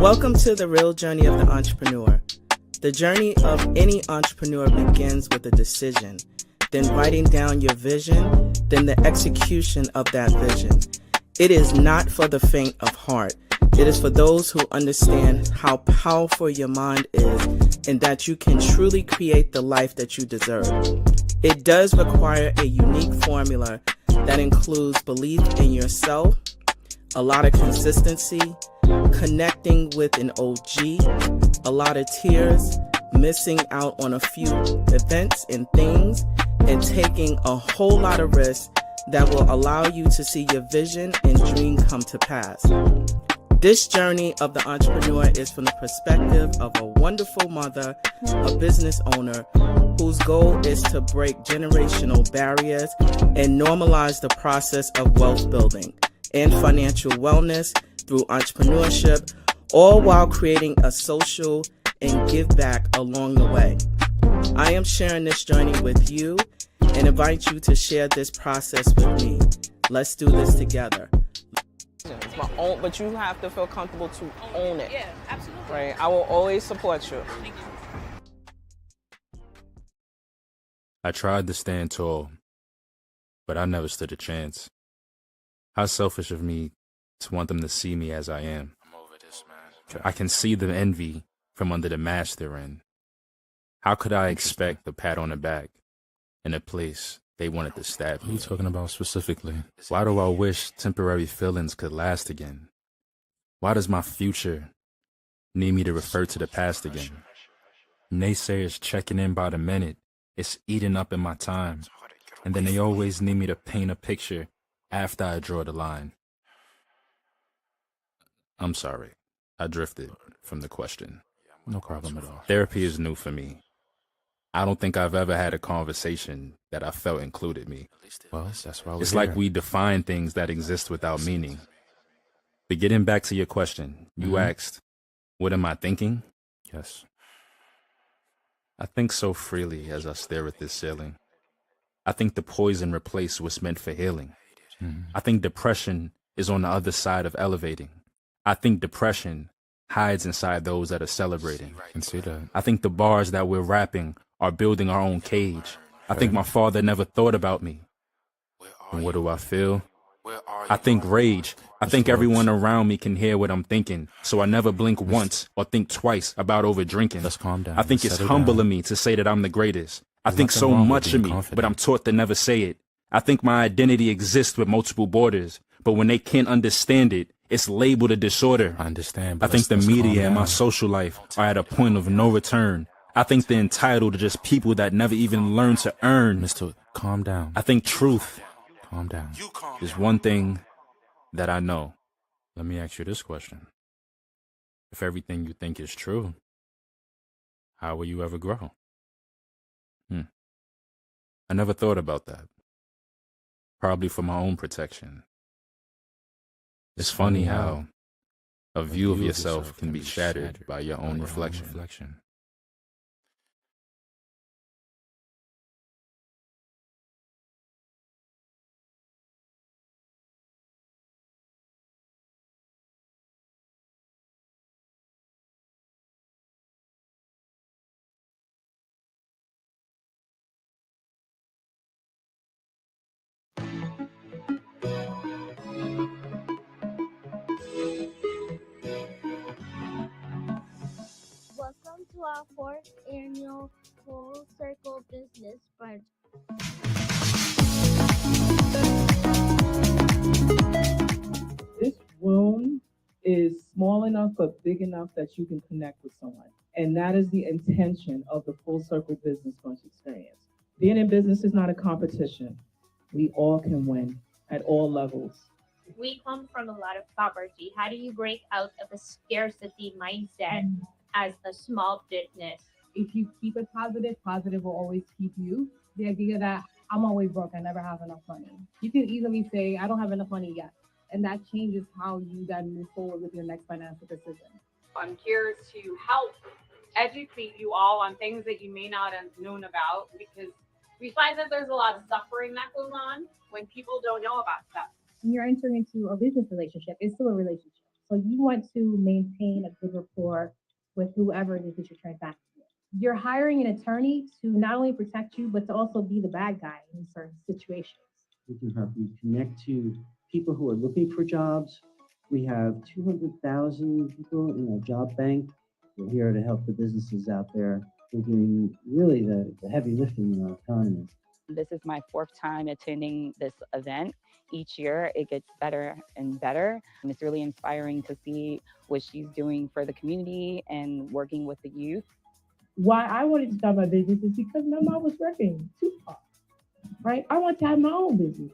Welcome to the Real Journey of the Entrepreneur. The journey of any entrepreneur begins with a decision, then writing down your vision, then the execution of that vision. It is not for the faint of heart. It is for those who understand how powerful your mind is and that you can truly create the life that you deserve. It does require a unique formula that includes belief in yourself, a lot of consistency, connecting with an OG, a lot of tears, missing out on a few events and things, and taking a whole lot of risks that will allow you to see your vision and dream come to pass. This journey of the entrepreneur is from the perspective of a wonderful mother, a business owner, whose goal is to break generational barriers and normalize the process of wealth building and financial wellness through entrepreneurship, all while creating a social and give back along the way. I am sharing this journey with you and invite you to share this process with me. Let's do this together. It's my own, but you have to feel comfortable to own it. Yeah, absolutely. Right? I will always support you. Thank you. I tried to stand tall, but I never stood a chance. How selfish of me to want them to see me as I am. I'm over this, man. I can see the envy from under the mask they're in. How could I expect a pat on the back in a place they wanted to stab What are me? you talking about specifically? Why do I wish temporary feelings could last again? Why does my future need me to refer to the past again? Naysayers checking in by the minute. It's eating up in my time. And then they always need me to paint a picture after I draw the line. I'm sorry. I drifted from the question. No problem at all. Therapy is new for me. I don't think I've ever had a conversation that I felt included me. Well, that's why we're It's here. like we define things that exist without meaning. But getting back to your question, you asked, what am I thinking? Yes. I think so freely as I stare at this ceiling. I think the poison replaced what's meant for healing. I think depression is on the other side of elevating. I think depression hides inside those that are celebrating. I can see that. I think the bars that we're rapping are building our own cage. I think my father never thought about me. And what do I feel? I think rage. I think everyone around me can hear what I'm thinking, so I never blink once or think twice about over drinking. Let's calm down. I think it's Settle humble down. of me to say that I'm the greatest. I There's think nothing so wrong with much of being me, confident. but I'm taught to never say it. I think my identity exists with multiple borders, but when they can't understand it, it's labeled a disorder. I understand. I But think the let's calm media and my down. social life are at a point of no return. I think they're entitled to just people that never even learn to earn. Mr. Calm down. I think truth Calm down. is one thing that I know. Let me ask you this question. If everything you think is true, how will you ever grow? I never thought about that. Probably for my own protection. It's funny how a view of yourself can be shattered by your own reflection. Welcome to our fourth annual Full Circle Business Brunch. This room is small enough but big enough that you can connect with someone. And that is the intention of the Full Circle Business Brunch experience. Being in business is not a competition. We all can win at all levels. We come from a lot of poverty. How do you break out of a scarcity mindset as a small business? If you keep it positive, positive will always keep you. The idea that I'm always broke, I never have enough money. You can easily say, I don't have enough money yet. And that changes how you then move forward with your next financial decision. I'm here to help educate you all on things that you may not have known about, because we find that there's a lot of suffering that goes on when people don't know about stuff. When you're entering into a business relationship, it's still a relationship. So you want to maintain a good rapport with whoever it is that you're transacting with. You're hiring an attorney to not only protect you, but to also be the bad guy in certain situations. We can help you connect to people who are looking for jobs. We have 200,000 people in our job bank. We're here to help the businesses out there. We're doing really the heavy lifting in our economy. This is my fourth time attending this event. Each year it gets better and better. And it's really inspiring to see what she's doing for the community and working with the youth. Why I wanted to start my business is because my mom was working too hard, right? I want to have my own business,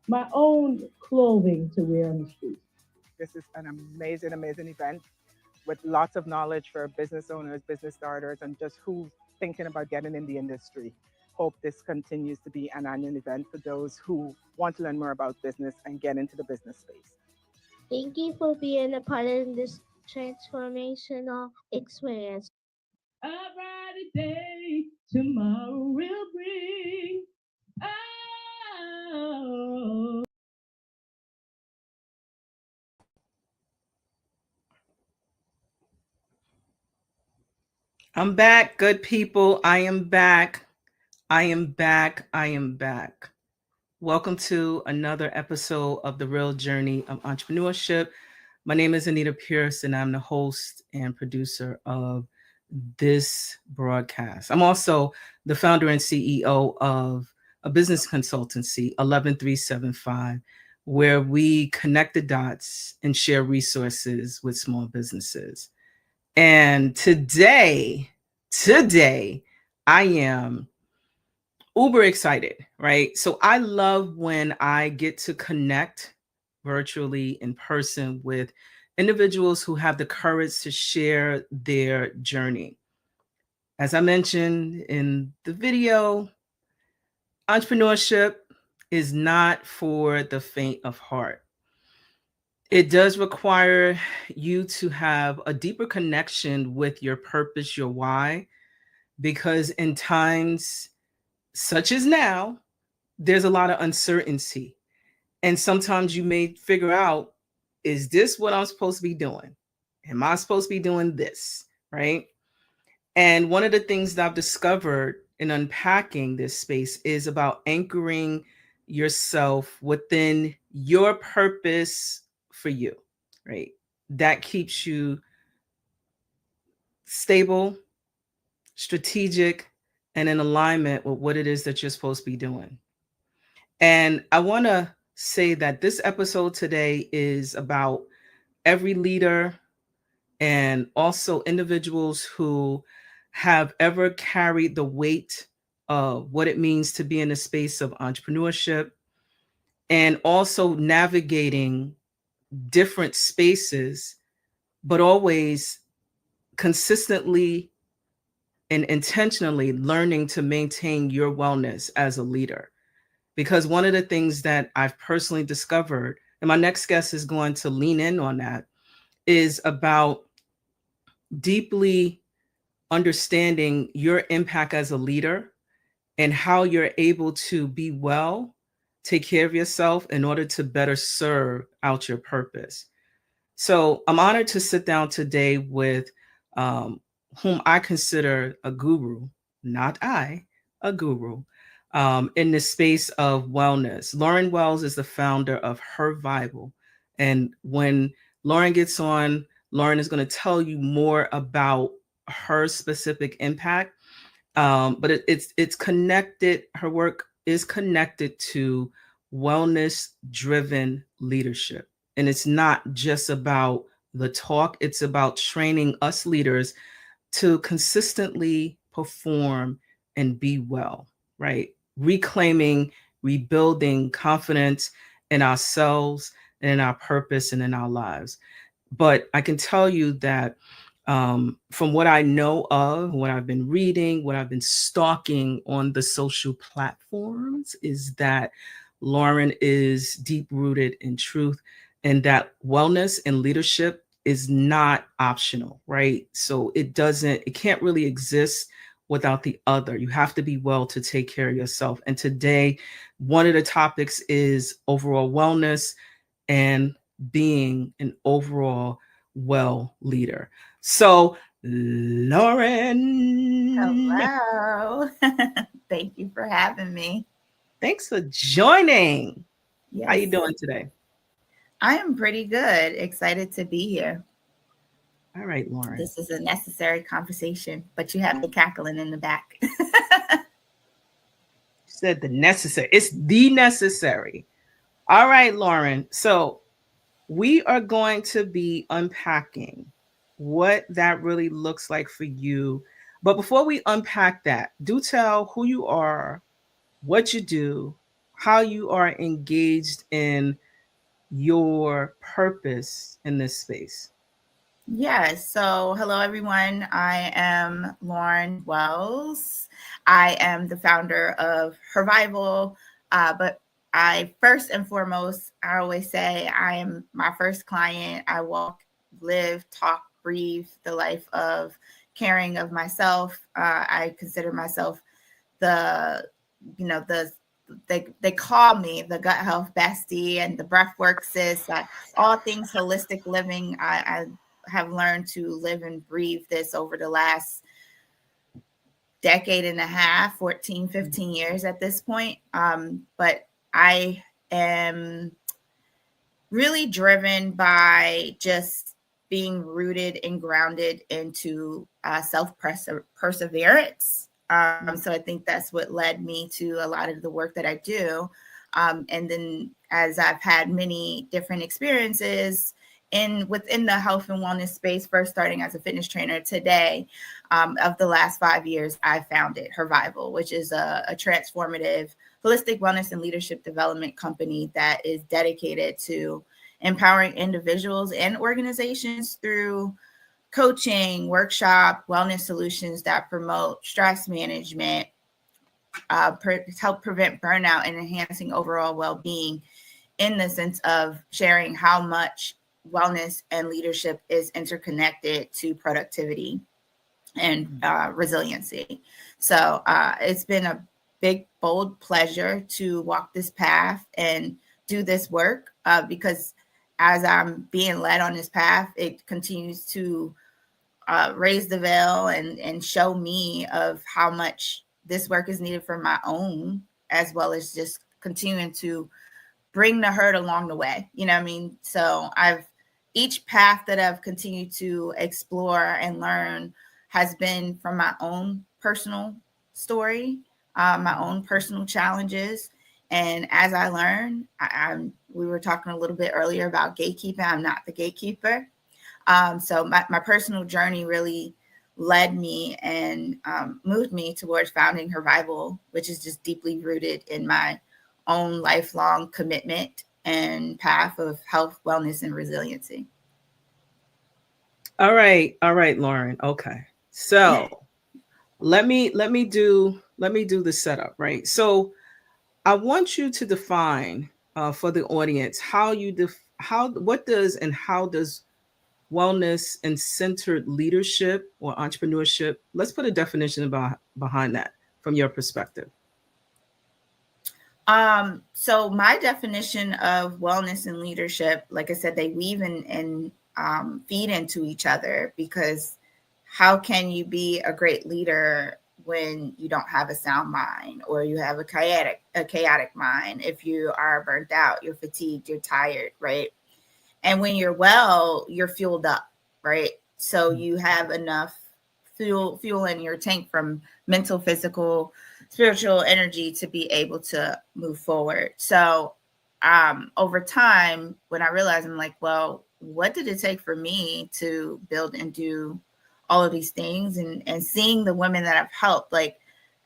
my own clothing to wear on the street. This is an amazing, amazing event with lots of knowledge for business owners, business starters, and just who's thinking about getting in the industry. Hope this continues to be an annual event for those who want to learn more about business and get into the business space. Thank you for being a part of this transformational experience. A brighter day tomorrow will bring. Oh. I'm back, good people. I am back. I am back. I am back. Welcome to another episode of the Real Journey of Entrepreneurship. My name is Anita Pierce, and I'm the host and producer of this broadcast. I'm also the founder and CEO of a business consultancy, 11375, where we connect the dots and share resources with small businesses. And today, I am uber excited, right? So I love when I get to connect virtually in person with individuals who have the courage to share their journey. As I mentioned in the video, entrepreneurship is not for the faint of heart. It does require you to have a deeper connection with your purpose, your why, because in times such as now, there's a lot of uncertainty. And sometimes you may figure out, is this what I'm supposed to be doing? Am I supposed to be doing this, right? And one of the things that I've discovered in unpacking this space is about anchoring yourself within your purpose for you, right? That keeps you stable, strategic, and in alignment with what it is that you're supposed to be doing. And I want to say that this episode today is about every leader and also individuals who have ever carried the weight of what it means to be in the space of entrepreneurship and also navigating different spaces, but always consistently and intentionally learning to maintain your wellness as a leader. Because one of the things that I've personally discovered, and my next guest is going to lean in on that, is about deeply understanding your impact as a leader and how you're able to be well, take care of yourself in order to better serve out your purpose. So I'm honored to sit down today with whom I consider a guru, not a guru, in the space of wellness. Lauren Wells is the founder of Hervival. And when Lauren gets on, Lauren is going to tell you more about her specific impact. But it's connected, her work is connected to wellness-driven leadership. And it's not just about the talk, it's about training us leaders to consistently perform and be well, right? Reclaiming, rebuilding confidence in ourselves and in our purpose and in our lives. But I can tell you that from what I know of, what I've been reading, what I've been stalking on the social platforms, is that Lauren is deep rooted in truth and that wellness and leadership is not optional, right? So it can't really exist without the other. You have to be well to take care of yourself. And today, one of the topics is overall wellness and being an overall well leader. So, Lauren. Hello. Thank you for having me. Thanks for joining. Yes. How you doing today? I am pretty good. Excited to be here. All right, Lauren. This is a necessary conversation, but you have me cackling in the back. Said the necessary. It's the necessary. All right, Lauren. So we are going to be unpacking what that really looks like for you. But before we unpack that, do tell who you are, what you do, how you are engaged in your purpose in this space. Yes. So, hello, everyone. I am Lauren Wells. I am the founder of Hervival. But I first and foremost, I always say I am my first client. I walk, live, talk, breathe the life of caring of myself. I consider myself they call me the gut health bestie and the breathwork sis. All things holistic living. I have learned to live and breathe this over the last decade and a half, 14, 15 years at this point. But I am really driven by just being rooted and grounded into self-perseverance. So I think that's what led me to a lot of the work that I do. And then as I've had many different experiences within the health and wellness space, first starting as a fitness trainer today, of the last 5 years, I founded Hervival, which is a transformative holistic wellness and leadership development company that is dedicated to empowering individuals and organizations through coaching, workshop, wellness solutions that promote stress management, help prevent burnout, and enhancing overall well-being, in the sense of sharing how much wellness and leadership is interconnected to productivity and resiliency. So it's been a big, bold pleasure to walk this path and do this work, because as I'm being led on this path, it continues to raise the veil and show me of how much this work is needed for my own, as well as just continuing to bring the herd along the way. You know what I mean? So each path that I've continued to explore and learn has been from my own personal story, my own personal challenges. And as I learn, we were talking a little bit earlier about gatekeeping. I'm not the gatekeeper. So my personal journey really led me and moved me towards founding Hervival, which is just deeply rooted in my own lifelong commitment and path of health, wellness, and resiliency. All right, Lauren. Okay, so let me do the setup, right? So I want you to define for the audience how does wellness and centered leadership or entrepreneurship, let's put a definition behind that from your perspective. So my definition of wellness and leadership, like I said, they weave and feed into each other, because how can you be a great leader when you don't have a sound mind, or you have a chaotic mind? If you are burnt out, you're fatigued, you're tired, right? And when you're well, you're fueled up, right? So you have enough fuel in your tank from mental, physical, spiritual energy to be able to move forward. So over time, when I realized, I'm like, well, what did it take for me to build and do all of these things? And seeing the women that I've helped, like,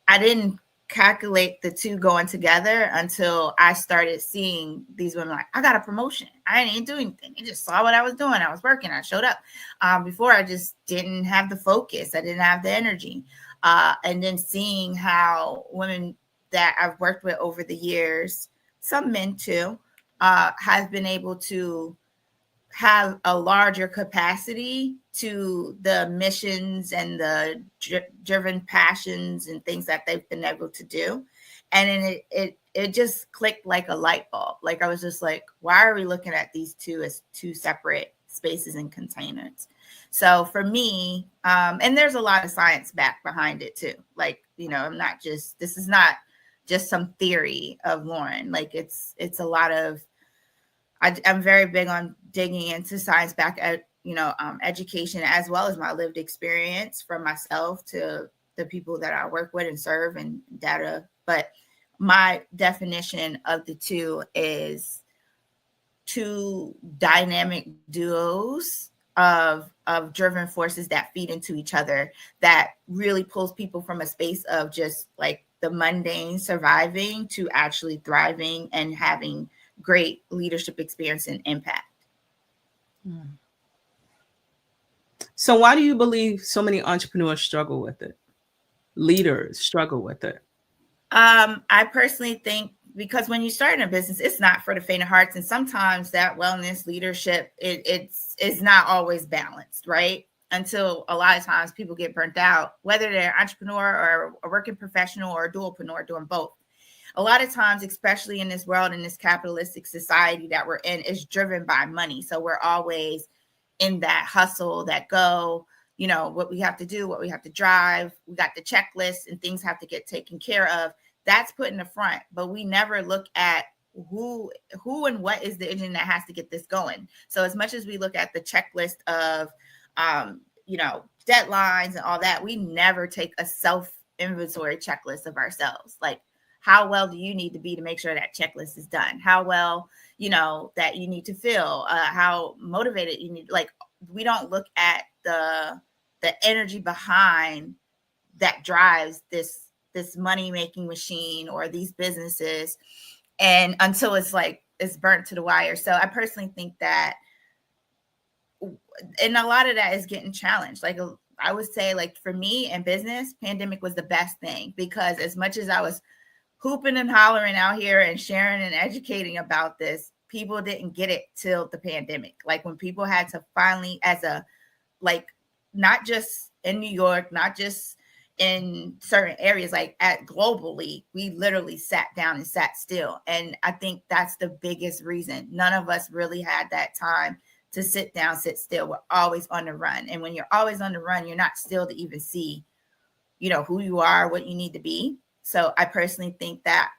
I didn't calculate the two going together until I started seeing these women like, I got a promotion. I didn't do anything. They just saw what I was doing. I was working. I showed up. Before, I just didn't have the focus. I didn't have the energy. And then seeing how women that I've worked with over the years, some men too, have been able to have a larger capacity to the missions and the driven passions and things that they've been able to do. And then it just clicked like a light bulb. Like I was just like, why are we looking at these two as two separate spaces and containers? So for me, and there's a lot of science back behind it too. Like, this is not just some theory of Lauren. Like it's a lot of, I'm very big on digging into science back at, education, as well as my lived experience from myself to the people that I work with and serve and data. But my definition of the two is two dynamic duos of driven forces that feed into each other, that really pulls people from a space of just like the mundane surviving to actually thriving and having great leadership experience and impact. So why do you believe so many entrepreneurs struggle with it? Leaders struggle with it? I personally think because when you start in a business, it's not for the faint of hearts. And sometimes that wellness leadership, it's not always balanced, right? Until a lot of times people get burnt out, whether they're an entrepreneur or a working professional or a dualpreneur, doing both. A lot of times, especially in this world, in this capitalistic society that we're in, is driven by money. So we're always in that hustle, that go, what we have to do, what we have to drive. We got the checklist and things have to get taken care of. That's put in the front, but we never look at who and what is the engine that has to get this going. So as much as we look at the checklist of, deadlines and all that, we never take a self-inventory checklist of ourselves. Like, how well do you need to be to make sure that checklist is done? How well, that you need to feel, how motivated you need. Like, we don't look at the energy behind that drives this money-making machine or these businesses, and until it's burnt to the wire. So I personally think that, and a lot of that is getting challenged. Like, I would say, like, for me in business, pandemic was the best thing, because as much as I was hooping and hollering out here and sharing and educating about this, people didn't get it till the pandemic. Like, when people had to finally, not just in New York, not just in certain areas, globally, we literally sat down and sat still. And I think that's the biggest reason. None of us really had that time to sit down, sit still. We're always on the run. And when you're always on the run, you're not still to even see, who you are, what you need to be. So I personally think that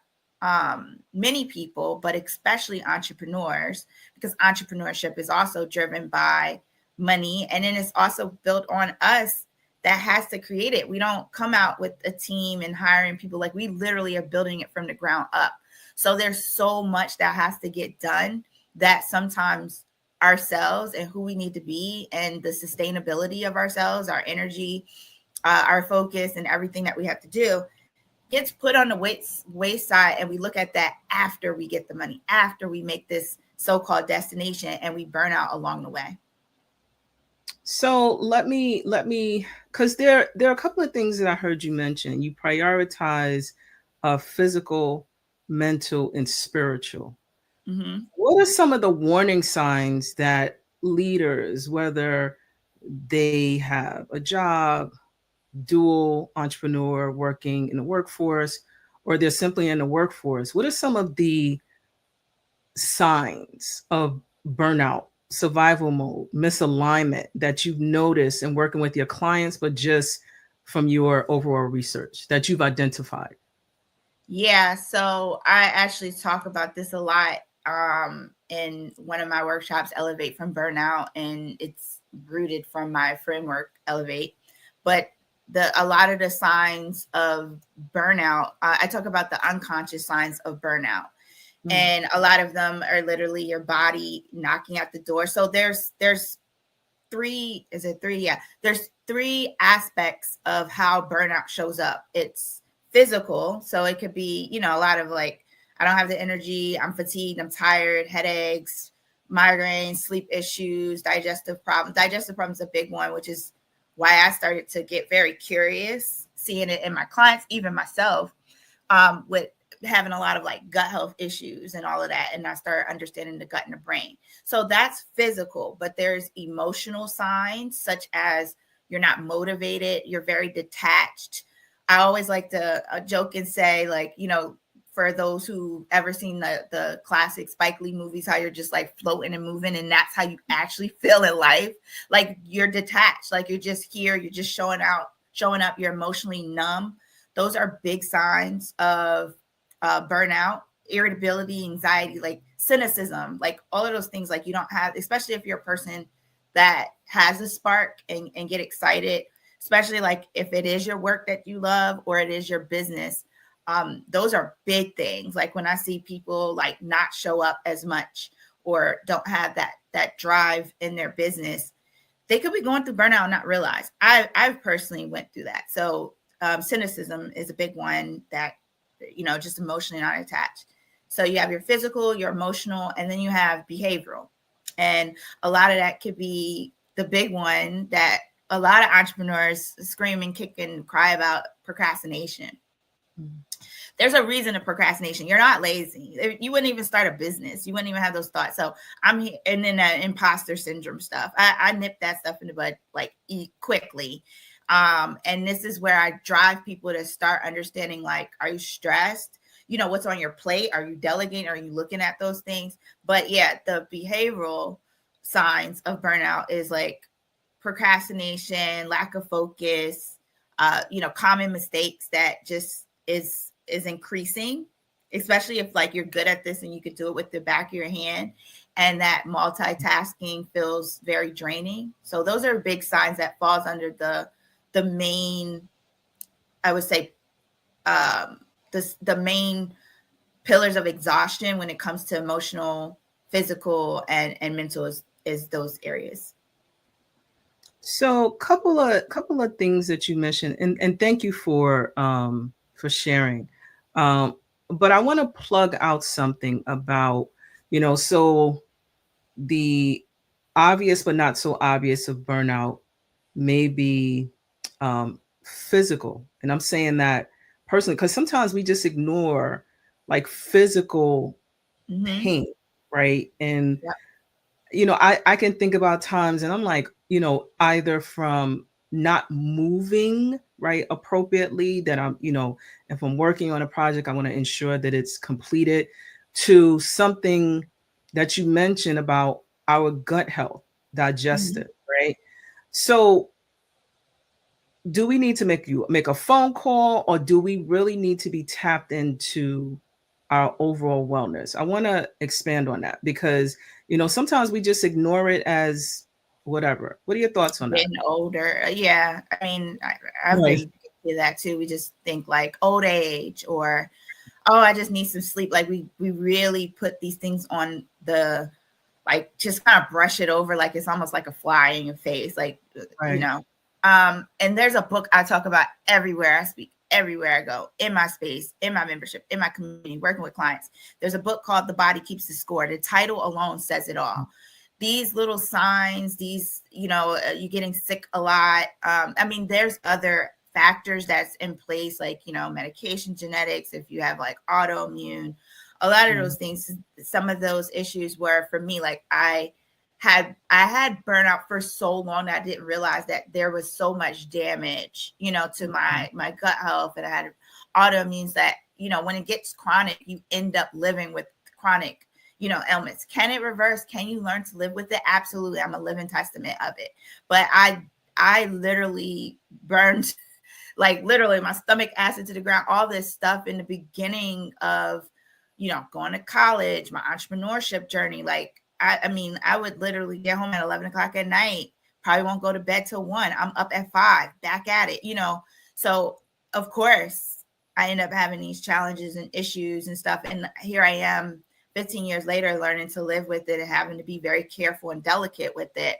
many people, but especially entrepreneurs, because entrepreneurship is also driven by money, and then it's also built on us that has to create it. We don't come out with a team and hiring people. Like, we literally are building it from the ground up. So there's so much that has to get done that sometimes ourselves and who we need to be and the sustainability of ourselves, our energy, our focus, and everything that we have to do gets put on the wayside. And we look at that after we get the money, after we make this so-called destination, and we burn out along the way. So let me, because there are a couple of things that I heard you mention. You prioritize physical, mental, and spiritual. Mm-hmm. What are some of the warning signs that leaders, whether they have a job, dual entrepreneur working in the workforce, or they're simply in the workforce, what are some of the signs of burnout, survival mode, misalignment that you've noticed in working with your clients, but just from your overall research that you've identified? Yeah, so I actually talk about this a lot in one of my workshops, Elevate from Burnout, and it's rooted from my framework, Elevate. But a lot of the signs of burnout, I talk about the unconscious signs of burnout. Mm. And a lot of them are literally your body knocking at the door. So there's three, is it three? Yeah. There's three aspects of how burnout shows up. It's physical. So it could be, a lot of like, I don't have the energy, I'm fatigued, I'm tired, headaches, migraines, sleep issues, digestive problems. Digestive problems is a big one, which is why I started to get very curious, seeing it in my clients, even myself, with having a lot of like gut health issues and all of that. And I started understanding the gut and the brain. So that's physical, but there's emotional signs such as you're not motivated, you're very detached. I always like to joke and say, like, for those who ever seen the classic Spike Lee movies, how you're just like floating and moving, and that's how you actually feel in life. Like you're detached, like you're just here, you're just showing up, you're emotionally numb. Those are big signs of burnout, irritability, anxiety, like cynicism, like all of those things. Like you don't have, especially if you're a person that has a spark and get excited, especially like if it is your work that you love or it is your business. Those are big things. Like when I see people like not show up as much or don't have that drive in their business, they could be going through burnout and not realize. I've personally went through that. So cynicism is a big one, that, you know, just emotionally not attached. So you have your physical, your emotional, and then you have behavioral. And a lot of that could be the big one that a lot of entrepreneurs scream and kick and cry about: procrastination. There's a reason to procrastination. You're not lazy. You wouldn't even start a business. You wouldn't even have those thoughts. So I'm here, and then that imposter syndrome stuff. I nip that stuff in the bud like quickly. And this is where I drive people to start understanding, like, are you stressed? You know, what's on your plate? Are you delegating? Are you looking at those things? But yeah, the behavioral signs of burnout is like procrastination, lack of focus, common mistakes that just is increasing, especially if like you're good at this and you could do it with the back of your hand, and that multitasking feels very draining. So those are big signs that falls under the main, I would say, the main pillars of exhaustion when it comes to emotional, physical, and mental is those areas. So couple of things that you mentioned, and thank you for sharing. But I want to plug out something about, so the obvious but not so obvious of burnout may be physical. And I'm saying that personally, because sometimes we just ignore like physical pain, right? And I can think about times, and I'm like, either from not moving right appropriately, that I'm, if I'm working on a project, I want to ensure that it's completed, to something that you mentioned about our gut health, digestive, right? So do we need to make a phone call, or do we really need to be tapped into our overall wellness? I want to expand on that, because, sometimes we just ignore it as whatever. What are your thoughts on that? Getting older. Yeah. I mean, I've been to that too. We just think like old age, or, oh, I just need some sleep. Like we really put these things on like just kind of brush it over. Like it's almost like a fly in your face. Like, and there's a book I talk about everywhere I speak, everywhere I go, in my space, in my membership, in my community, working with clients. There's a book called The Body Keeps the Score. The title alone says it all. These little signs, you're getting sick a lot. I mean, there's other factors that's in place, like, medication, genetics, if you have like autoimmune, a lot of those things. Some of those issues were, for me, like I had burnout for so long that I didn't realize that there was so much damage, to my gut health. And I had autoimmunes that, when it gets chronic, you end up living with chronic, ailments. Can it reverse? Can you learn to live with it? Absolutely. I'm a living testament of it. But I literally burned, like literally my stomach acid to the ground, all this stuff in the beginning of, going to college, my entrepreneurship journey. Like, I mean, I would literally get home at 11 o'clock at night, probably won't go to bed till 1. I'm up at 5, back at it, So of course I end up having these challenges and issues and stuff. And here I am 15 years later, learning to live with it and having to be very careful and delicate with it.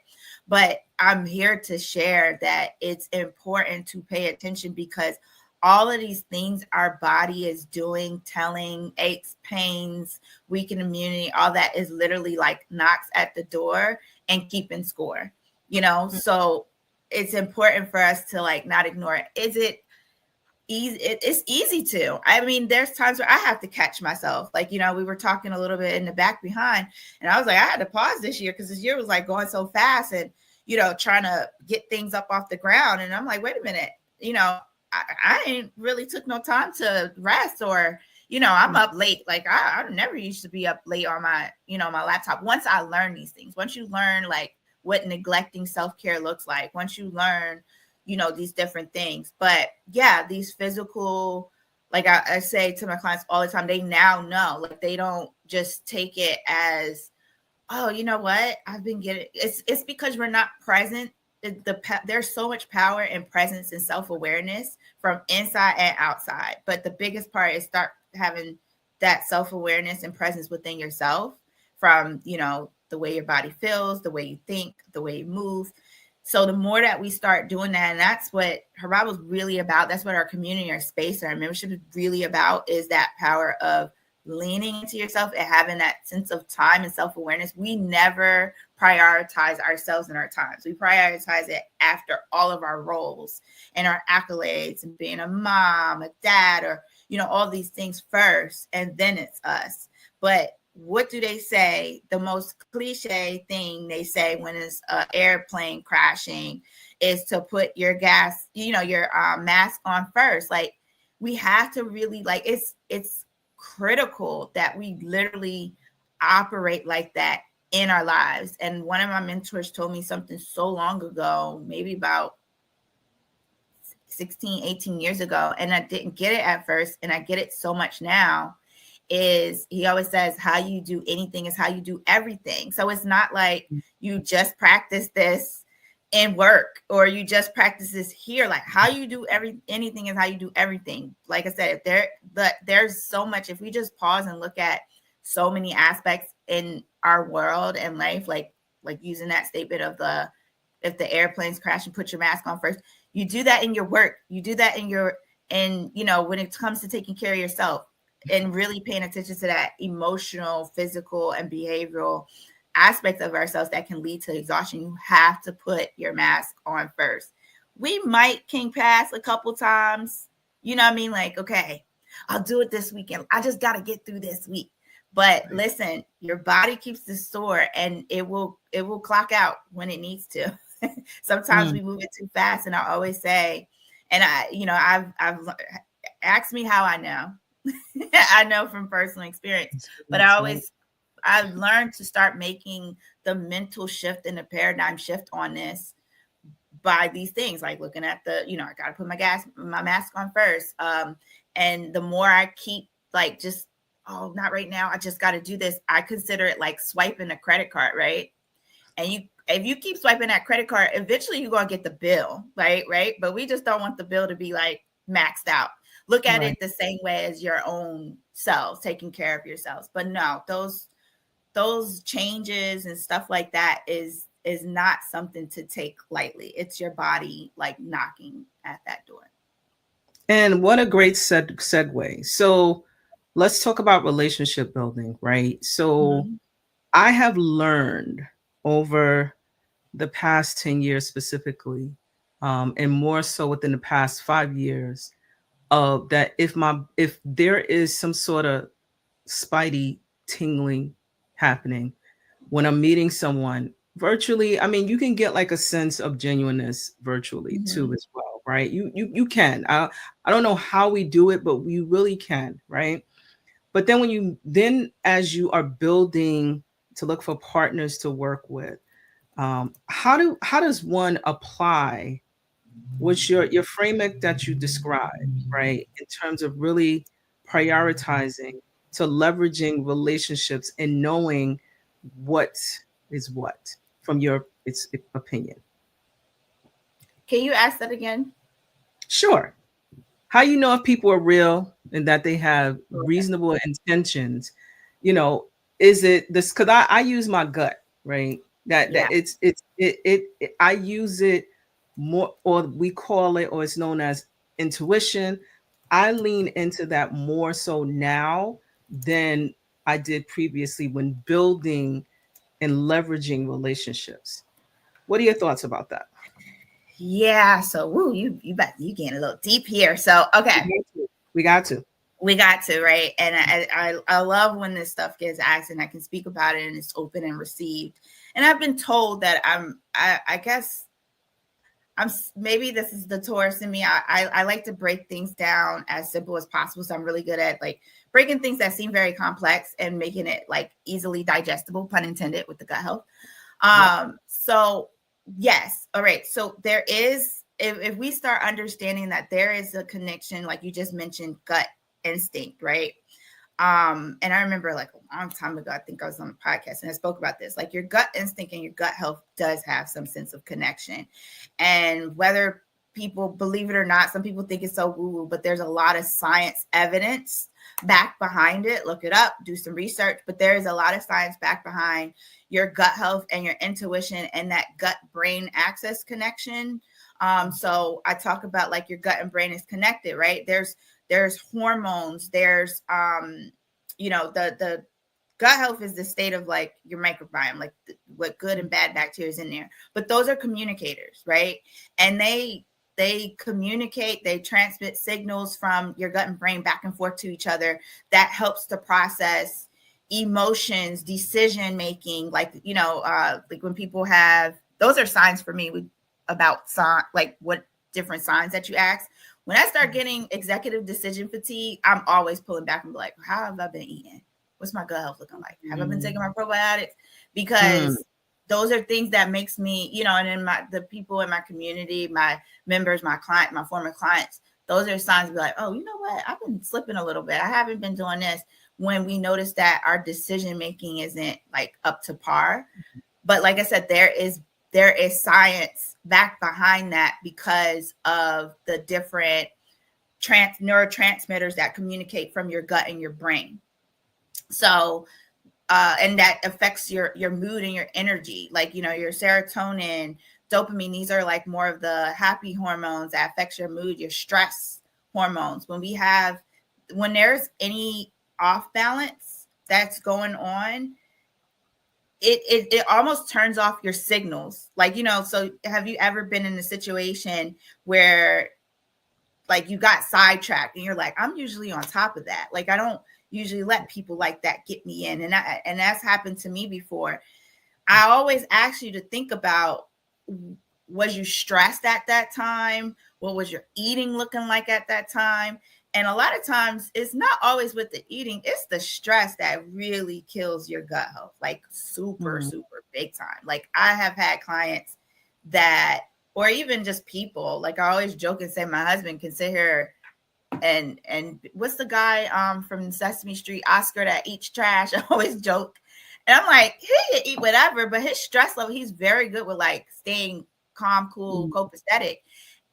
But I'm here to share that it's important to pay attention, because all of these things our body is doing, telling, aches, pains, weakened immunity, all that is literally like knocks at the door and keeping score, So it's important for us to like not ignore it. Is it easy? It's easy to. I mean, there's times where I have to catch myself. Like, we were talking a little bit in the back behind, and I was like, I had to pause this year because this year was like going so fast and, trying to get things up off the ground. And I'm like, wait a minute, I ain't really took no time to rest or, I'm up late. Like I never used to be up late on my, my laptop. Once I learned these things, once you learn like what neglecting self-care looks like, once you learn, these different things. But yeah, these physical, like I say to my clients all the time, they now know, like they don't just take it as, oh, you know what? I've been getting it's because we're not present. There's so much power and presence and self-awareness from inside and outside. But the biggest part is start having that self-awareness and presence within yourself from, the way your body feels, the way you think, the way you move. So the more that we start doing that, and that's what Hervival is really about. That's what our community, our space, our membership is really about, is that power of leaning into yourself and having that sense of time and self-awareness. We never prioritize ourselves and our times. We prioritize it after all of our roles and our accolades and being a mom, a dad, or, all these things first, and then it's us. But what do they say? The most cliche thing they say when it's an airplane crashing is to put your your mask on first. Like we have to really, like, it's critical that we literally operate like that in our lives. And one of my mentors told me something so long ago, maybe about 16, 18 years ago, and I didn't get it at first, and I get it so much now, is he always says, how you do anything is how you do everything. So it's not like you just practice this in work or you just practice this here. Like how you do anything is how you do everything. Like I said, there's so much, if we just pause and look at so many aspects in our world and life, like using that statement of if the airplane's crashing, put your mask on first. You do that in your work. You do that when it comes to taking care of yourself and really paying attention to that emotional, physical, and behavioral aspects of ourselves that can lead to exhaustion. You have to put your mask on first. We might king pass a couple times, like, okay, I'll do it this weekend. I just got to get through this week. But listen, your body keeps the score, and it will clock out when it needs to. Sometimes we move it too fast. And I always say, and I've asked me how I know. I know from personal experience, but I've learned to start making the mental shift and the paradigm shift on this by these things, like looking at I got to put my mask on first. And the more I keep not right now, I just got to do this. I consider it like swiping a credit card, right? And if you keep swiping that credit card, eventually you're going to get the bill, right? But we just don't want the bill to be like maxed out. Look at it the same way as your own selves, taking care of yourselves. But no, those changes and stuff like that is not something to take lightly. It's your body like knocking at that door. And what a great segue. So let's talk about relationship building, right? So I have learned over the past 10 years specifically, and more so within the past 5 years, that if there is some sort of spidey tingling happening when I'm meeting someone virtually, I mean, you can get like a sense of genuineness virtually too as well, right? You can. I don't know how we do it, but we really can, right? But then as you are building to look for partners to work with, how does one apply what's your framework that you described, right, in terms of really prioritizing to leveraging relationships and knowing what is what from its opinion? Can you ask that again? Sure. How you know if people are real and that they have reasonable intentions? Is it this? Because I use my gut, right? That I use it more, or we call it, or it's known as intuition. I lean into that more so now than I did previously when building and leveraging relationships. What are your thoughts about that? Yeah. So, you getting a little deep here. So, okay. We got to, right? And I love when this stuff gets asked and I can speak about it and it's open and received. And I've been told that I'm maybe this is the Taurus in me. I like to break things down as simple as possible. So I'm really good at like breaking things that seem very complex and making it like easily digestible, pun intended, with the gut health. So yes. All right. So there is, if we start understanding that there is a connection, like you just mentioned, gut instinct, right? And I remember like a long time ago, I think I was on a podcast and I spoke about this, like your gut instinct and your gut health does have some sense of connection. And whether people believe it or not, some people think it's so woo-woo, but there's a lot of science evidence back behind it. Look it up, do some research, but there is a lot of science back behind your gut health and your intuition and that gut brain axis connection. So I talk about like your gut and brain is connected, right? There's hormones, there's, the gut health is the state of like your microbiome, like what good and bad bacteria is in there. But those are communicators, right? And they communicate, they transmit signals from your gut and brain back and forth to each other that helps to process emotions, decision making, like when people have, those are signs for me about like what different signs that you ask. When I start getting executive decision fatigue, I'm always pulling back and be like, how have I been eating? What's my gut health looking like? Have I been taking my probiotics? Because those are things that makes me, and in the people in my community, my members, my client, my former clients, those are signs to be like, oh, you know what? I've been slipping a little bit. I haven't been doing this. When we notice that our decision making isn't like up to par. But like I said, there is science back behind that because of the different neurotransmitters that communicate from your gut and your brain. So, and that affects your mood and your energy, like, your serotonin, dopamine, these are like more of the happy hormones that affects your mood, your stress hormones. When there's any off balance that's going on, it almost turns off your signals. Like, so have you ever been in a situation where like you got sidetracked and you're like, I'm usually on top of that. Like, I don't usually let people like that get me in. And that's happened to me before. I always ask you to think about, was you stressed at that time? What was your eating looking like at that time? And a lot of times it's not always with the eating, it's the stress that really kills your gut health, like super big time. Like I have had clients that, or even just people, like I always joke and say my husband can sit here and what's the guy from Sesame Street, Oscar, that eats trash? I always joke. And I'm like, he can eat whatever, but his stress level, he's very good with like staying calm, cool, copacetic.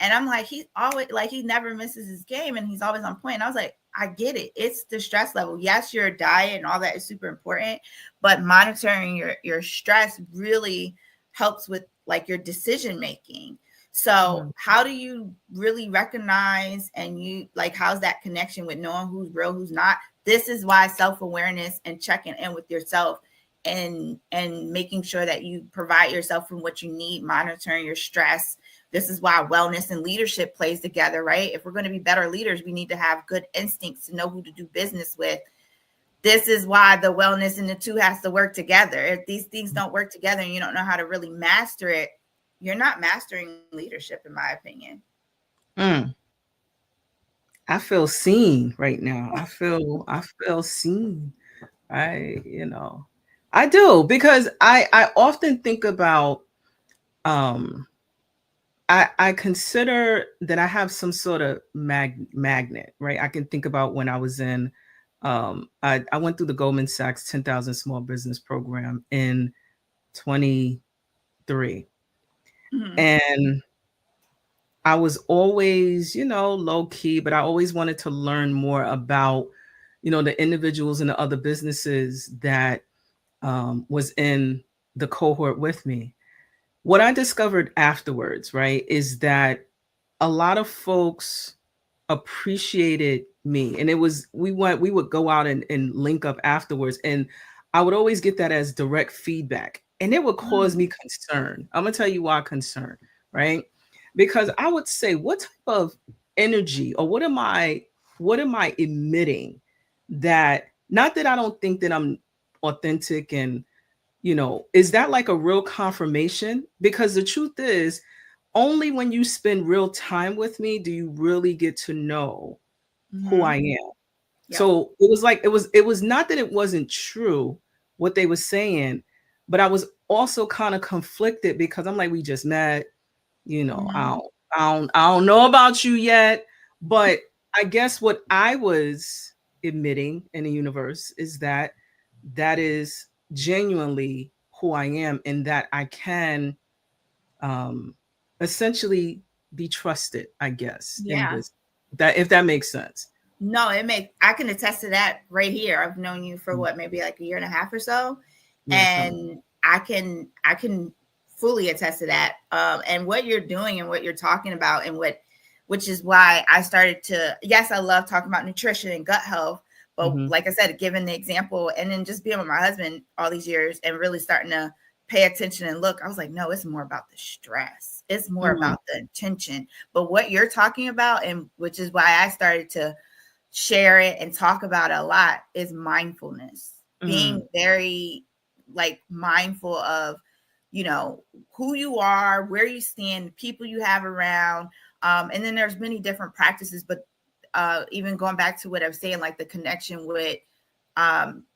And I'm like, he's always like, he never misses his game and he's always on point. And I was like, I get it. It's the stress level. Yes, your diet and all that is super important, but monitoring your stress really helps with like your decision making. So how do you really recognize and how's that connection with knowing who's real, who's not? This is why self-awareness and checking in with yourself and making sure that you provide yourself from what you need, monitoring your stress. This is why wellness and leadership plays together, right? If we're going to be better leaders, we need to have good instincts to know who to do business with. This is why the wellness and the two has to work together. If these things don't work together and you don't know how to really master it, you're not mastering leadership, in my opinion. I feel seen right now. I feel seen. I do, because I often think about, I consider that I have some sort of magnet, right? I can think about when I was in, I went through the Goldman Sachs 10,000 Small Business Program in 23. And I was always, low key, but I always wanted to learn more about, the individuals and the other businesses that was in the cohort with me. What I discovered afterwards, right, is that a lot of folks appreciated me. And we would go out and link up afterwards. And I would always get that as direct feedback. And it would cause me concern. I'm going to tell you why concern, right? Because I would say, what type of energy or what am I emitting that, not that I don't think that I'm authentic and, is that like a real confirmation? Because the truth is, only when you spend real time with me do you really get to know who I am. Yep. So it was like it was not that it wasn't true what they were saying, but I was also kind of conflicted because I'm like, we just met, you know, I don't know about you yet, but I guess what I was admitting in the universe is that that is genuinely who I am, and that I can essentially be trusted, I guess, in Yeah. this, that if that makes sense. No, I can attest to that right here. I've known you for what, maybe like a year and a half or so. Yeah, And I can fully attest to that. And what you're doing and what you're talking about, and which is why I started to, yes, I love talking about nutrition and gut health, but like I said, given the example and then just being with my husband all these years and really starting to pay attention and look, I was like, no, it's more about the stress. It's more about the intention. But what you're talking about, and which is why I started to share it and talk about it a lot, is mindfulness. Being very like mindful of, you know, who you are, where you stand, people you have around. And then there's many different practices, but even going back to what I was saying, like the connection with,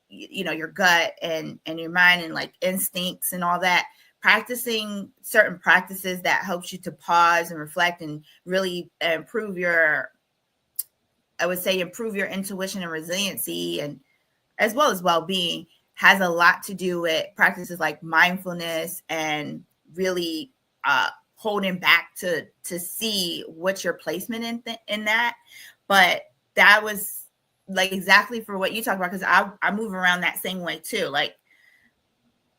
you know, your gut and your mind and like instincts and all that, practicing certain practices that helps you to pause and reflect and really improve your, I would say, improve your intuition and resiliency, and as well as well-being, has a lot to do with practices like mindfulness and really holding back to see what's your placement in that. But that was like exactly for what you talk about, because I move around that same way too. Like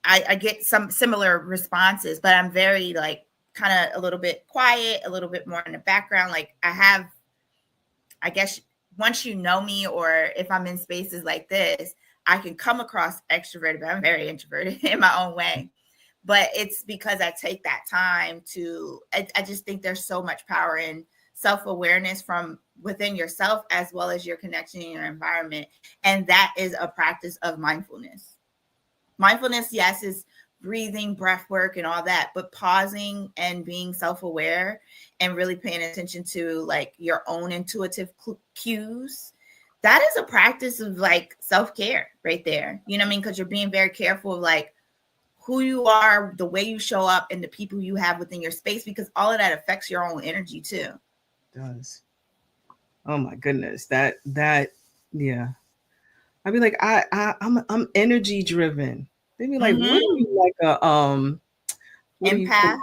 I get some similar responses, but I'm very like kind of a little bit quiet, a little bit more in the background. Like I guess once you know me, or if I'm in spaces like this, I can come across extroverted, but I'm very introverted in my own way. But it's because I take that time to, I just think there's so much power in self-awareness from within yourself, as well as your connection in your environment. And that is a practice of mindfulness. Mindfulness, yes, is breathing, breath work, and all that, but pausing and being self-aware and really paying attention to like your own intuitive cues. That is a practice of like self-care right there. You know what I mean? Because you're being very careful of like who you are, the way you show up, and the people you have within your space, because all of that affects your own energy too. It does. Oh my goodness. That yeah. I'd be like, I'm energy driven. They'd be like, what are you, like a what do you empath? call it?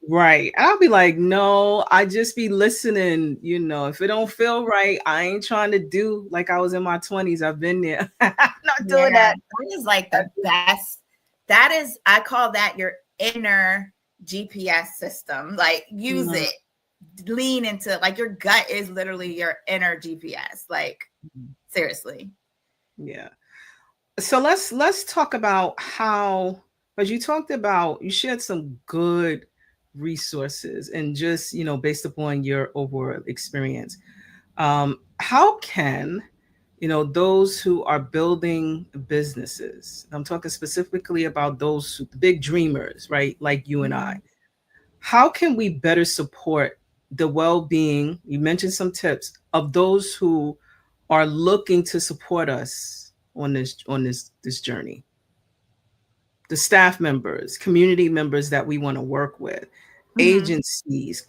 Right. I'll be like, no, I just be listening. You know, if it don't feel right, I ain't trying to do like I was in my 20s. I've been there. I'm not doing that. That is like the best. That is, I call that your inner GPS system. Like use it, lean into, like your gut is literally your inner GPS. Like seriously. Yeah. So let's talk about how, because you shared some good resources and just, you know, based upon your overall experience. How can, you know, those who are building businesses, I'm talking specifically about those big dreamers, right? Like you and I, how can we better support the well-being? You mentioned some tips of those who are looking to support us on this journey. The staff members, community members that we want to work with, agencies,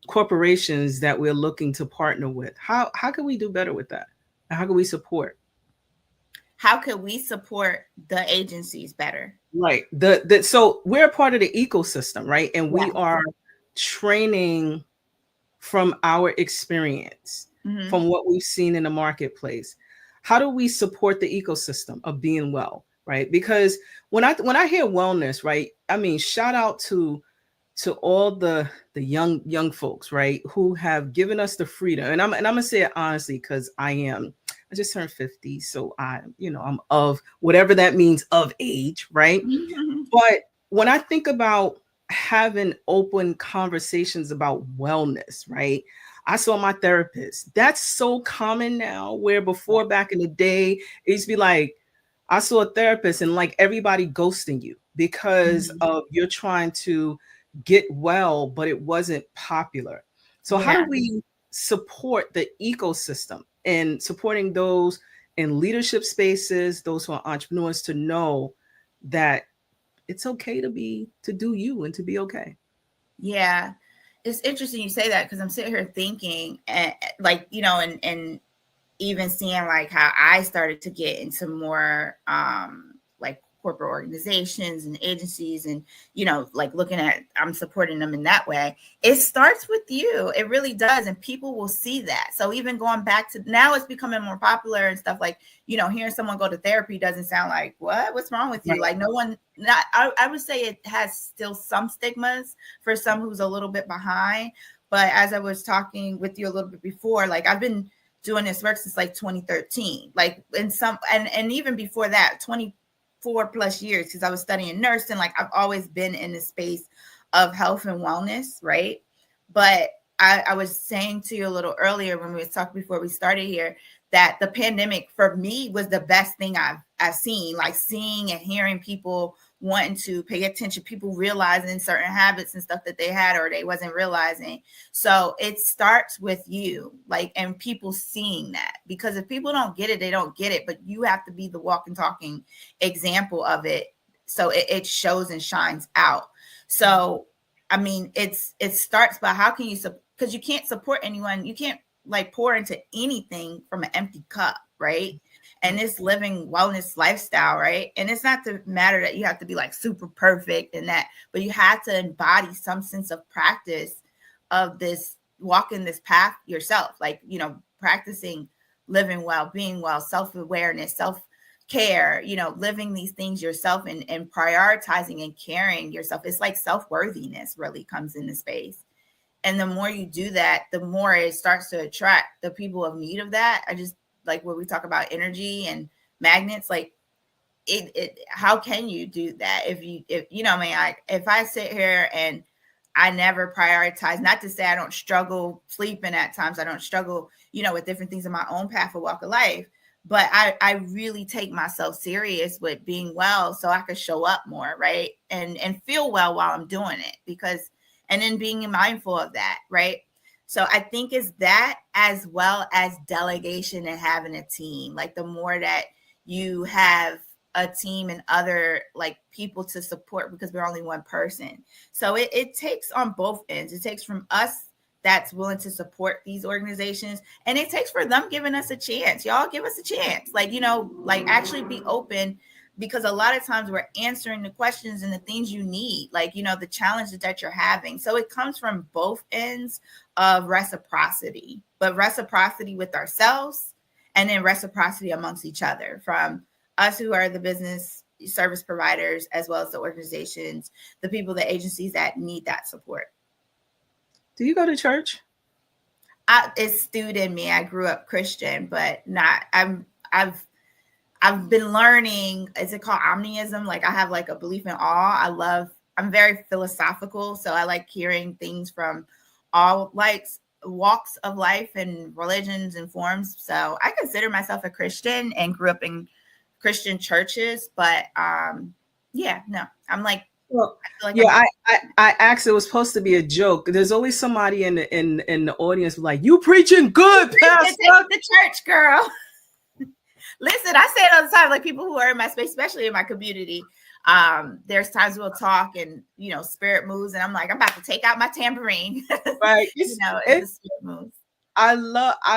corporations that we're looking to partner with. How can we do better with that? And how can we support? How can we support the agencies better? Right. So we're a part of the ecosystem, right? And we are training from our experience, from what we've seen in the marketplace. How do we support the ecosystem of being well, right? Because when I hear wellness, right, I mean, shout out to all the young folks, right, who have given us the freedom. And I'm gonna say it honestly, because I just turned 50, so I'm of whatever that means, of age, right? But when I think about having open conversations about wellness, right? I saw my therapist. That's so common now, where before, back in the day, it used to be like, I saw a therapist and like everybody ghosting you because of you're trying to get well, but it wasn't popular. So how do we support the ecosystem and supporting those in leadership spaces, those who are entrepreneurs, to know that it's okay to do you and to be okay? Yeah, it's interesting you say that, because I'm sitting here thinking, like, you know, and even seeing like how I started to get into more like corporate organizations and agencies, and, you know, like looking at, I'm supporting them in that way. It starts with you. It really does. And people will see that. So even going back to now, it's becoming more popular and stuff, like, you know, hearing someone go to therapy doesn't sound like, what's wrong with you? Right. Like no one, I would say it has still some stigmas for some who's a little bit behind. But as I was talking with you a little bit before, like I've been doing this work since like 2013, like in some, and even before that, 24 plus years, because I was studying nursing. Like I've always been in the space of health and wellness, right? But I was saying to you a little earlier when we was talking before we started here, that the pandemic for me was the best thing I've seen, like seeing and hearing people wanting to pay attention, people realizing certain habits and stuff that they had or they wasn't realizing. So it starts with you, like, and people seeing that, because if people don't get it, they don't get it, but you have to be the walking, talking example of it. So it shows and shines out. So, I mean, it starts by how can you, because you can't support anyone. You can't like pour into anything from an empty cup, right? And this living wellness lifestyle, right? And it's not the matter that you have to be like super perfect and that, but you have to embody some sense of practice of this, walking this path yourself, like, you know, practicing living well, being well, self-awareness, self-care, you know, living these things yourself and prioritizing and caring yourself. It's like self-worthiness really comes into space. And the more you do that, the more it starts to attract the people of need of that. I just, like when we talk about energy and magnets, like it how can you do that if you know, I mean, if I sit here and I never prioritize, not to say I don't struggle sleeping at times, I don't struggle, you know, with different things in my own path of walk of life, but I really take myself serious with being well so I could show up more, right? And feel well while I'm doing it, because, and then being mindful of that, right? So I think it's that, as well as delegation and having a team. Like the more that you have a team and other like people to support, because we're only one person. So it takes on both ends. It takes from us that's willing to support these organizations, and it takes for them giving us a chance. Y'all give us a chance. Like, you know, like actually be open, because a lot of times we're answering the questions and the things you need, like, you know, the challenges that you're having. So it comes from both ends of reciprocity, but reciprocity with ourselves and then reciprocity amongst each other, from us who are the business service providers, as well as the organizations, the people, the agencies that need that support. Do you go to church? It's stewed in me. I grew up Christian, but not, I've been learning, is it called omnism? Like I have like a belief in all. I'm very philosophical. So I like hearing things from all like walks of life and religions and forms. So I consider myself a Christian and grew up in Christian churches, but yeah, no, I'm like, well, I asked, it was supposed to be a joke. There's always somebody in the audience like, you preaching good, Pastor. The church girl. Listen, I say it all the time, like people who are in my space, especially in my community, there's times we'll talk and, you know, spirit moves, and I'm like, I'm about to take out my tambourine. Right. You know, it's the spirit moves. I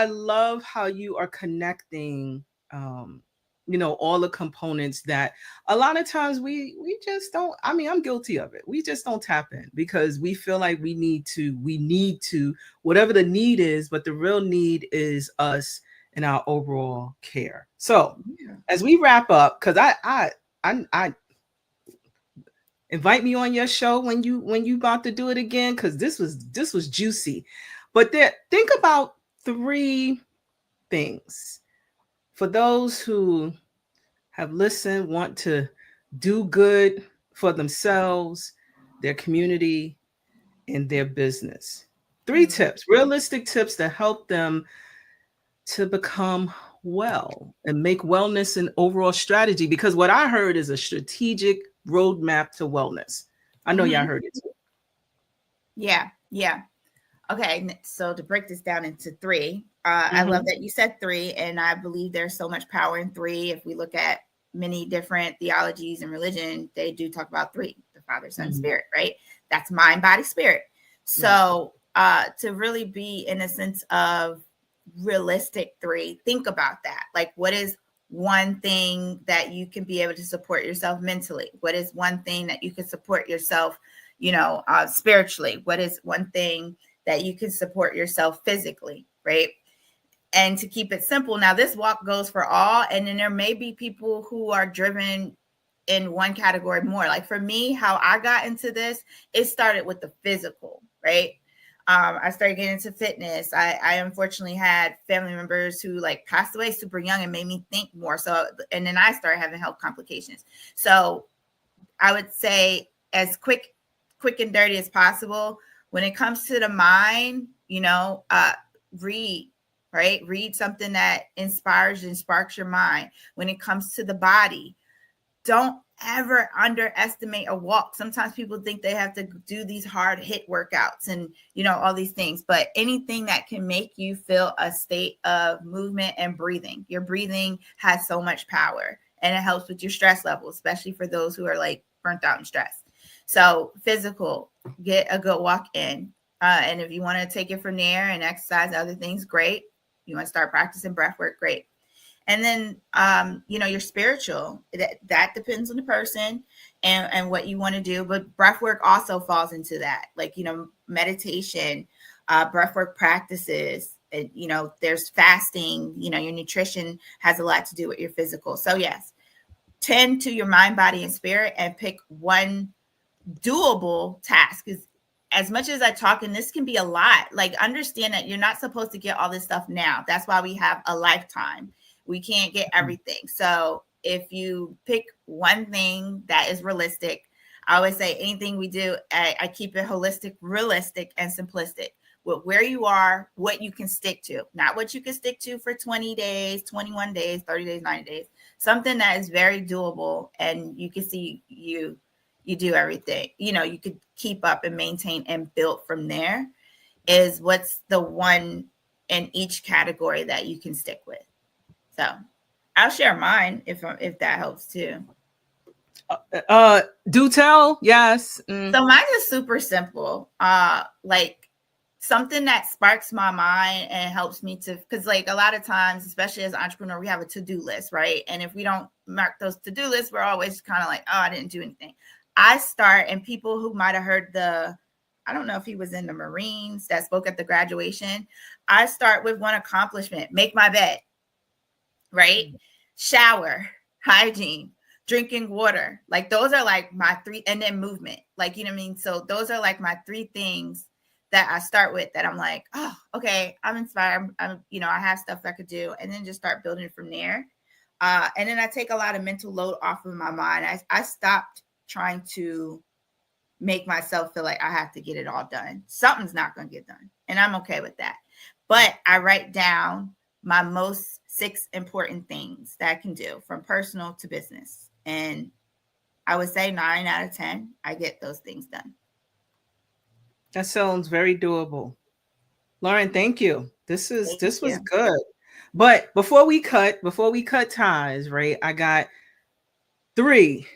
love how you are connecting, you know, all the components that a lot of times we just don't, I mean, I'm guilty of it. We just don't tap in because we feel like we need to, whatever the need is, but the real need is us and our overall care. So as we wrap up, because I invite me on your show when you about to do it again, because this was juicy. But think about 3 things for those who have listened, want to do good for themselves, their community, and their business. 3 tips, realistic tips to help them to become well and make wellness an overall strategy. Because what I heard is a strategic roadmap to wellness. I know y'all heard it too. Yeah. Yeah. Okay. So to break this down into three, I love that you said three, and I believe there's so much power in three. If we look at many different theologies and religion, they do talk about three: the Father, Son, Spirit, right? That's mind, body, spirit. So to really be in a sense of realistic three, think about that. Like, what is one thing that you can be able to support yourself mentally? What is one thing that you can support yourself, spiritually? What is one thing that you can support yourself physically, right? And to keep it simple, now this walk goes for all, and then there may be people who are driven in one category more. Like for me, how I got into this, it started with the physical, right? I started getting into fitness. I unfortunately had family members who like passed away super young and made me think more. So, and then I started having health complications. So I would say as quick and dirty as possible. When it comes to the mind, read, right? Read something that inspires and sparks your mind. When it comes to the body, don't ever underestimate a walk. Sometimes people think they have to do these hard hit workouts and, all these things, but anything that can make you feel a state of movement and breathing. Your breathing has so much power, and it helps with your stress level, especially for those who are like burnt out and stressed. So physical, get a good walk in. And if you want to take it from there and exercise other things, great. You want to start practicing breath work, great. And then, your spiritual, that depends on the person and what you want to do. But breath work also falls into that, like, meditation, breath work practices, there's fasting, your nutrition has a lot to do with your physical. So yes, tend to your mind, body, and spirit and pick one doable task. Because as much as I talk, and this can be a lot, like understand that you're not supposed to get all this stuff now. That's why we have a lifetime. We can't get everything. So if you pick one thing that is realistic, I always say anything we do, I keep it holistic, realistic, and simplistic. With where you are, what you can stick to, not what you can stick to for 20 days, 21 days, 30 days, 90 days, something that is very doable. And you can see you do everything, you could keep up and maintain and build from there is what's the one in each category that you can stick with. So I'll share mine if that helps too. Do tell. Yes. So mine is super simple. Like something that sparks my mind and helps me to, because like a lot of times, especially as an entrepreneur, we have a to-do list, right? And if we don't mark those to-do lists, we're always kind of like, oh, I didn't do anything. I start, and people who might have heard I don't know if he was in the Marines that spoke at the graduation. I start with one accomplishment: make my bed, right? Shower, hygiene, drinking water. Like those are like my three, and then movement. Like, you know what I mean? So those are like my three things that I start with that I'm like, oh, okay, I'm inspired. I have stuff I could do, and then just start building from there. And then I take a lot of mental load off of my mind. I stopped trying to make myself feel like I have to get it all done. Something's not going to get done, and I'm okay with that. But I write down my most 6 important things that I can do from personal to business. And I would say 9 out of 10, I get those things done. That sounds very doable. Lauren, thank you. This was good. But before we cut ties, right? I got 3,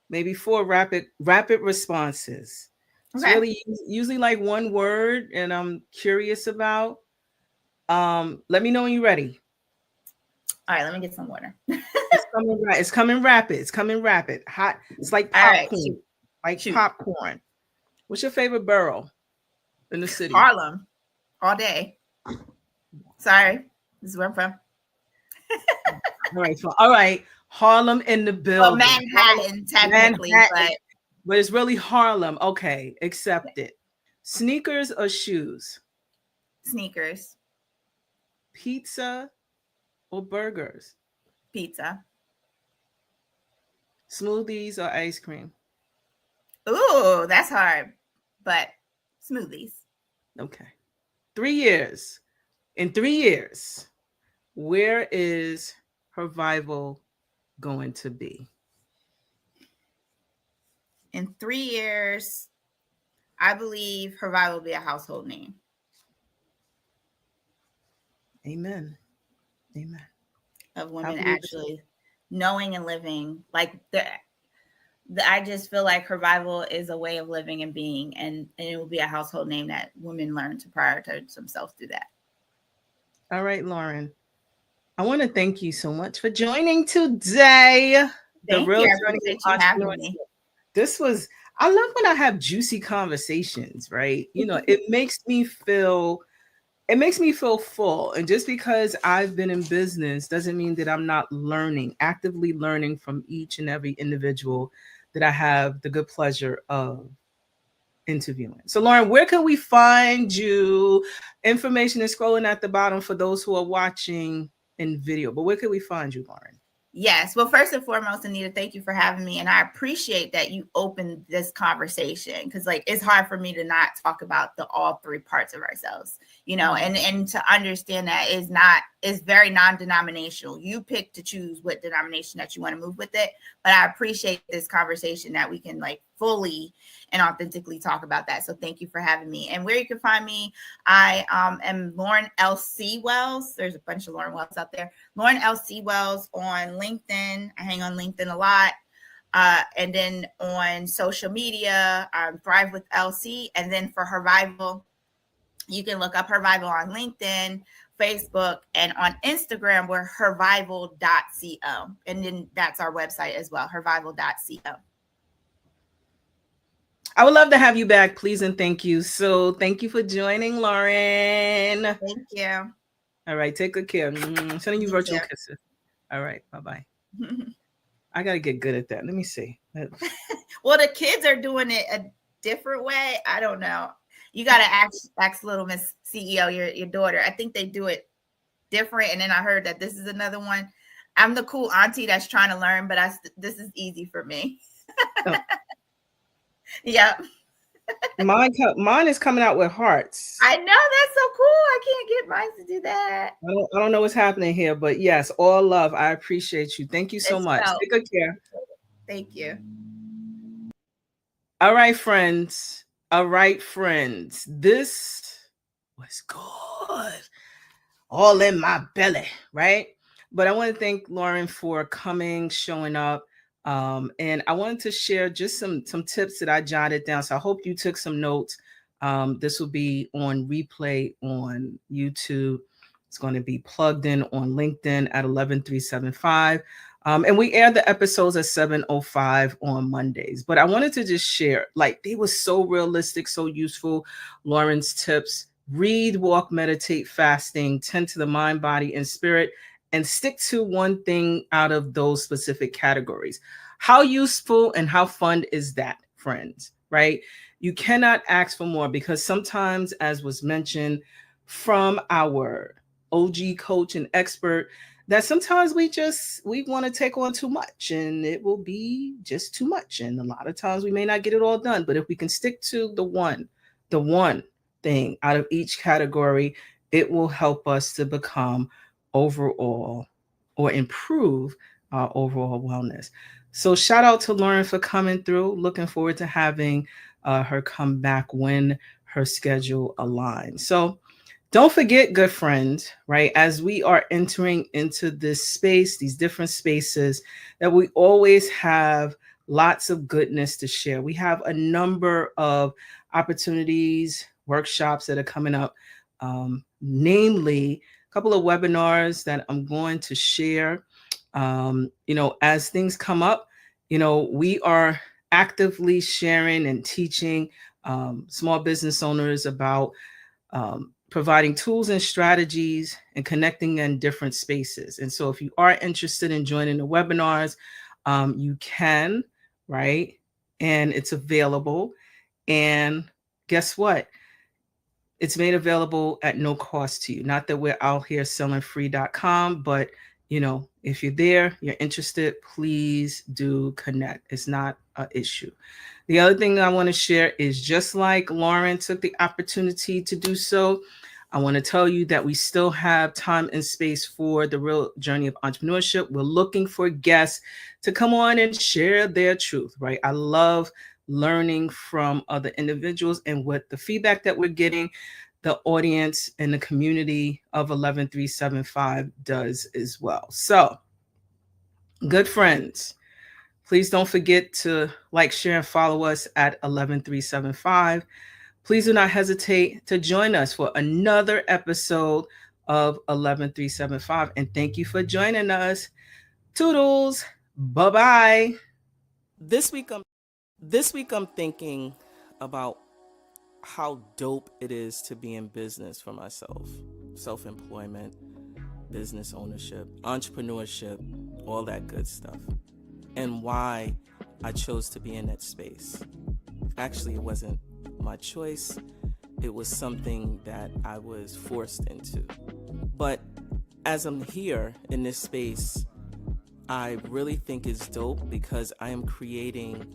maybe 4 rapid responses. It's really usually like one word, and I'm curious about. Let me know when you're ready. All right, let me get some water. It's coming rapid. Hot. It's like popcorn. Popcorn. What's your favorite borough in the city? Harlem. All day. Sorry. This is where I'm from. All right. Harlem in the building. Well, Manhattan, technically, but it's really Harlem. Okay, accept it. Sneakers or shoes? Sneakers. Pizza or burgers? Pizza. Smoothies or ice cream? Ooh, that's hard, but smoothies. Okay. 3 years. In 3 years, where is Hervival going to be? In 3 years, I believe Hervival will be a household name. Amen. Amen. Of women actually knowing and living like I just feel like Hervival is a way of living and being, and it will be a household name that women learn to prioritize themselves through that. All right, Lauren. I want to thank you so much for joining today. Thank you. I appreciate you having me. This was, I love when I have juicy conversations, right? You know, it makes me feel full. And just because I've been in business doesn't mean that I'm not actively learning from each and every individual that I have the good pleasure of interviewing. So Lauren, where can we find you? Information is scrolling at the bottom for those who are watching in video, but where can we find you, Lauren? Yes. Well, first and foremost, Anita, thank you for having me. And I appreciate that you opened this conversation because like it's hard for me to not talk about all three parts of ourselves, you know, and to understand that is very non-denominational. You pick to choose what denomination that you want to move with it. But I appreciate this conversation that we can like fully and authentically talk about that. So thank you for having me. And where you can find me, I am Lauren L.C. Wells. There's a bunch of Lauren Wells out there. Lauren L.C. Wells on LinkedIn. I hang on LinkedIn a lot. And then on social media, Thrive with LC. And then for Hervival, you can look up Hervival on LinkedIn, Facebook, and on Instagram, we're hervival.co. And then that's our website as well, hervival.co. I would love to have you back, please, and thank you. So thank you for joining, Lauren. Thank you. All right, take good care. Sending you virtual kisses. All right, bye-bye. I got to get good at that. Let me see. Well, the kids are doing it a different way. I don't know. You got to ask little Miss CEO, your daughter. I think they do it different. And then I heard that this is another one. I'm the cool auntie that's trying to learn, but this is easy for me. Oh. Yep. Mine is coming out with hearts. I know, that's so cool. I can't get mine to do that. I don't know what's happening here, but yes, all love. I appreciate you. Thank you so much. Take good care. Thank you. All right, friends. This was good. All in my belly, right? But I want to thank Lauren for coming, showing up. And I wanted to share just some tips that I jotted down. So I hope you took some notes. This will be on replay on YouTube. It's going to be plugged in on LinkedIn at 11375. And we air the episodes at 7:05 on Mondays. But I wanted to just share, like, they were so realistic, so useful. Lauren's tips: read, walk, meditate, fasting, tend to the mind, body, and spirit, and stick to one thing out of those specific categories. How useful and how fun is that, friends, right? You cannot ask for more, because sometimes, as was mentioned from our OG coach and expert, that sometimes we want to take on too much, and it will be just too much. And a lot of times we may not get it all done, but if we can stick to the one thing out of each category, it will help us to become overall or improve our overall wellness. So shout out to Lauren for coming through. Looking forward to having her come back when her schedule aligns. So don't forget, good friends, right, as we are entering into this space, these different spaces, that we always have lots of goodness to share. We have a number of opportunities, workshops that are coming up, namely a couple of webinars that I'm going to share. As things come up, we are actively sharing and teaching small business owners about providing tools and strategies and connecting in different spaces. And so if you are interested in joining the webinars, you can, right? And it's available. And guess what? It's made available at no cost to you. Not that we're out here selling free.com, but if you're there, you're interested, please do connect. It's not an issue. The other thing I want to share is, just like Lauren took the opportunity to do so, I want to tell you that we still have time and space for the Real Journey of Entrepreneurship. We're looking for guests to come on and share their truth, right? I love learning from other individuals, and with the feedback that we're getting, the audience and the community of 11375 does as well. So, good friends, please don't forget to like, share, and follow us at 11375. Please do not hesitate to join us for another episode of 11375. And thank you for joining us. Toodles. Bye-bye. This week I'm thinking about how dope it is to be in business for myself. Self-employment, business ownership, entrepreneurship, all that good stuff. And why I chose to be in that space. Actually, it wasn't my choice. It was something that I was forced into. But as I'm here in this space, I really think it's dope because I am creating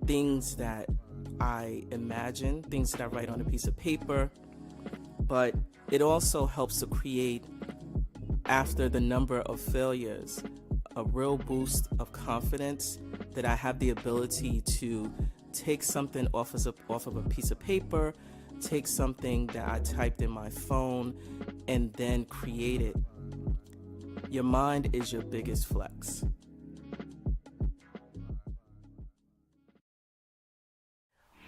things that I imagine, things that I write on a piece of paper, but it also helps to create, after the number of failures, a real boost of confidence that I have the ability to take something off of a piece of paper, take something that I typed in my phone, and then create it. Your mind is your biggest flex.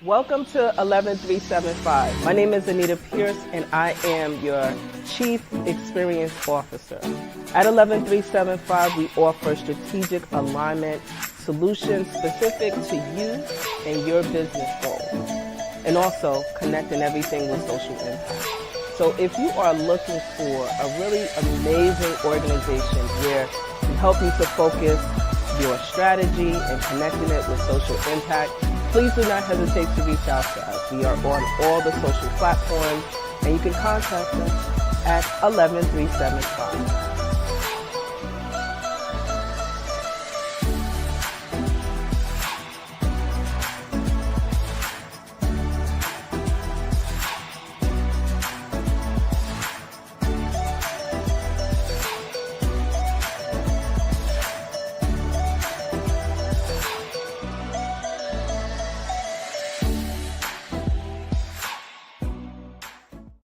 Welcome to 11375. My name is Anita Pierce, and I am your Chief Experience Officer. At 11375, we offer strategic alignment solutions specific to you and your business goals, and also connecting everything with social impact. So if you are looking for a really amazing organization where we help you to focus your strategy and connecting it with social impact, please do not hesitate to reach out to us. We are on all the social platforms, and you can contact us at 11375.